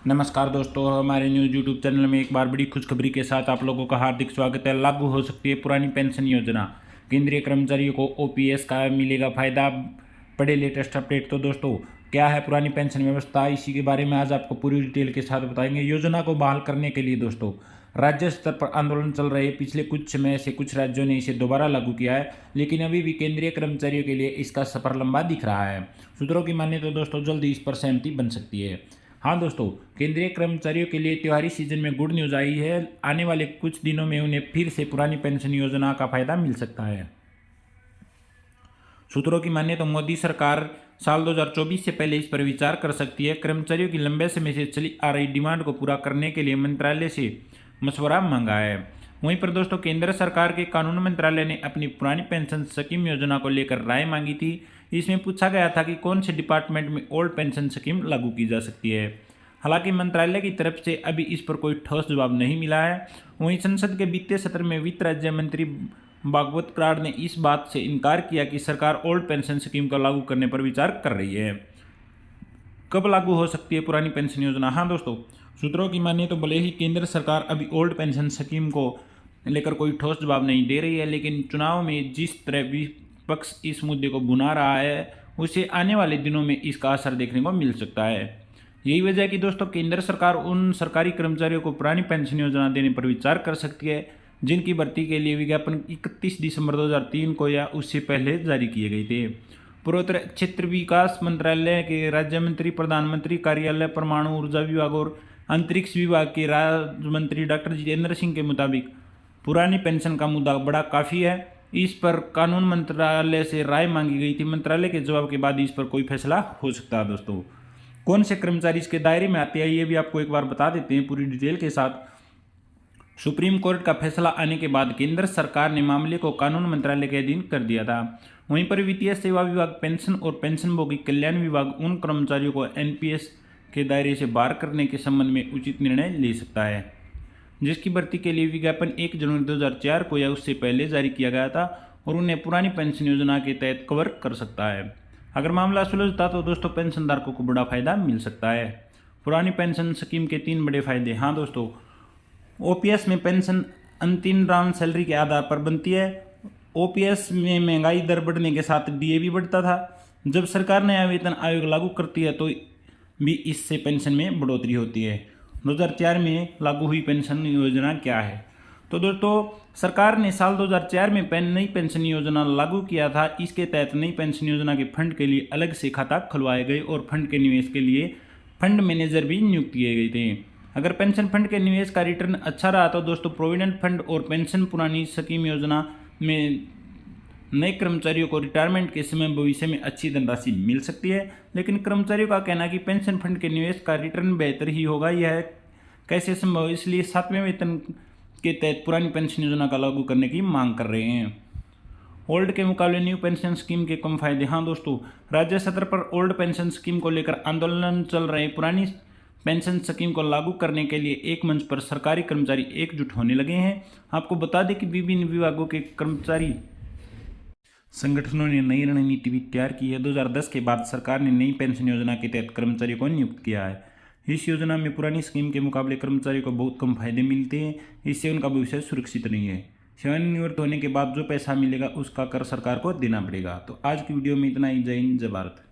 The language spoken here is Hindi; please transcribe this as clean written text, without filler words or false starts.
नमस्कार दोस्तों, हमारे न्यूज़ यूट्यूब चैनल में एक बार बड़ी खुशखबरी के साथ आप लोगों का हार्दिक स्वागत है। लागू हो सकती है पुरानी पेंशन योजना। केंद्रीय कर्मचारियों को ओपीएस का मिलेगा फायदा। बड़े लेटेस्ट अपडेट। तो दोस्तों, क्या है पुरानी पेंशन व्यवस्था, इसी के बारे में आज आपको पूरी डिटेल के साथ बताएंगे। योजना को बहाल करने के लिए दोस्तों राज्य स्तर पर आंदोलन चल रहे। पिछले कुछ समय से कुछ राज्यों ने इसे दोबारा लागू किया है, लेकिन अभी भी केंद्रीय कर्मचारियों के लिए इसका सफर लंबा दिख रहा है। सूत्रों की माने तो दोस्तों जल्द इस पर सहमति बन सकती है। हाँ दोस्तों, केंद्रीय कर्मचारियों के लिए त्योहारी सीजन में गुड न्यूज़ आई है। आने वाले कुछ दिनों में उन्हें फिर से पुरानी पेंशन योजना का फायदा मिल सकता है। सूत्रों की माने तो मोदी सरकार साल 2024 से पहले इस पर विचार कर सकती है। कर्मचारियों की लंबे समय से चली आ रही डिमांड को पूरा करने के लिए मंत्रालय से मशवरा मांगा है। वहीं पर दोस्तों, केंद्र सरकार के कानून मंत्रालय ने अपनी पुरानी पेंशन स्कीम योजना को लेकर राय मांगी थी। इसमें पूछा गया था कि कौन से डिपार्टमेंट में ओल्ड पेंशन स्कीम लागू की जा सकती है। हालांकि मंत्रालय की तरफ से अभी इस पर कोई ठोस जवाब नहीं मिला है। वहीं संसद के वित्तीय सत्र में वित्त राज्य मंत्री भागवत कराड़ ने इस बात से इनकार किया कि सरकार ओल्ड पेंशन स्कीम को लागू करने पर विचार कर रही है। कब लागू हो सकती है पुरानी पेंशन योजना? हाँ दोस्तों, सूत्रों की मानिए तो भले ही केंद्र सरकार अभी ओल्ड पेंशन स्कीम को लेकर कोई ठोस जवाब नहीं दे रही है, लेकिन चुनाव में जिस तरह विपक्ष इस मुद्दे को भुना रहा है, उसे आने वाले दिनों में इसका असर देखने को मिल सकता है। यही वजह है कि दोस्तों केंद्र सरकार उन सरकारी कर्मचारियों को पुरानी पेंशन योजना देने पर विचार कर सकती है जिनकी भर्ती के लिए विज्ञापन 31 दिसंबर 2003 को या उससे पहले जारी किए गए थे। पूर्वोत्तर क्षेत्र विकास मंत्रालय के राज्य मंत्री, प्रधानमंत्री कार्यालय, परमाणु ऊर्जा विभाग और अंतरिक्ष विभाग के राज्य मंत्री डॉक्टर जितेंद्र सिंह के मुताबिक पुरानी पेंशन का मुद्दा बड़ा काफ़ी है। इस पर कानून मंत्रालय से राय मांगी गई थी। मंत्रालय के जवाब के बाद इस पर कोई फैसला हो सकता है। दोस्तों, कौन से कर्मचारी इसके दायरे में आते हैं ये भी आपको एक बार बता देते हैं पूरी डिटेल के साथ। सुप्रीम कोर्ट का फैसला आने के बाद केंद्र सरकार ने मामले को कानून मंत्रालय के अधीन कर दिया था। वहीं पर वित्तीय सेवा विभाग, पेंशन और पेंशनभोगी कल्याण विभाग उन कर्मचारियों को एनपीएस के दायरे से बाहर करने के संबंध में उचित निर्णय ले सकता है, जिसकी भर्ती के लिए विज्ञापन 1 जनवरी 2004 को या उससे पहले जारी किया गया था और उन्हें पुरानी पेंशन योजना के तहत कवर कर सकता है। अगर मामला सुलझता तो दोस्तों पेंशनधारकों को बड़ा फायदा मिल सकता है। पुरानी पेंशन स्कीम के 3 बड़े फायदे। हाँ दोस्तों, ओपीएस में पेंशन अंतिम राउंड सैलरी के आधार पर बनती है। ओपीएस में महंगाई दर बढ़ने के साथ डीए भी बढ़ता था। जब सरकार नया वेतन आयोग लागू करती है तो भी इससे पेंशन में बढ़ोतरी होती है। 2004 में लागू हुई पेंशन योजना क्या है? तो दोस्तों, सरकार ने साल 2004 में नई पेंशन योजना लागू किया था। इसके तहत नई पेंशन योजना के फंड के लिए अलग से खाता खुलवाए गए और फंड के निवेश के लिए फंड मैनेजर भी नियुक्त किए गए थे। अगर पेंशन फंड के निवेश का रिटर्न अच्छा रहा तो दोस्तों प्रोविडेंट फंड और पेंशन पुरानी स्कीम योजना में नए कर्मचारियों को रिटायरमेंट के समय भविष्य में अच्छी धनराशि मिल सकती है। लेकिन कर्मचारियों का कहना है कि पेंशन फंड के निवेश का रिटर्न बेहतर ही होगा। यह कैसे संभव? इसलिए 7वें वेतन के तहत पुरानी पेंशन योजना का लागू करने की मांग कर रहे हैं। ओल्ड के मुकाबले न्यू पेंशन स्कीम के कम फायदे। हाँ दोस्तों, राज्य स्तर पर ओल्ड पेंशन स्कीम को लेकर आंदोलन चल रहे। पुरानी पेंशन स्कीम को लागू करने के लिए एक मंच पर सरकारी कर्मचारी एकजुट होने लगे हैं। आपको बता दें कि विभिन्न विभागों के कर्मचारी संगठनों ने नई रणनीति भी तैयार की है। 2010 के बाद सरकार ने नई पेंशन योजना के तहत कर्मचारियों को नियुक्त किया है। इस योजना में पुरानी स्कीम के मुकाबले कर्मचारियों को बहुत कम फायदे मिलते हैं। इससे उनका भविष्य सुरक्षित नहीं है। सेवानिवृत्त होने के बाद जो पैसा मिलेगा उसका कर सरकार को देना पड़ेगा। तो आज की वीडियो में इतना ही। जय हिंद, जय भारत।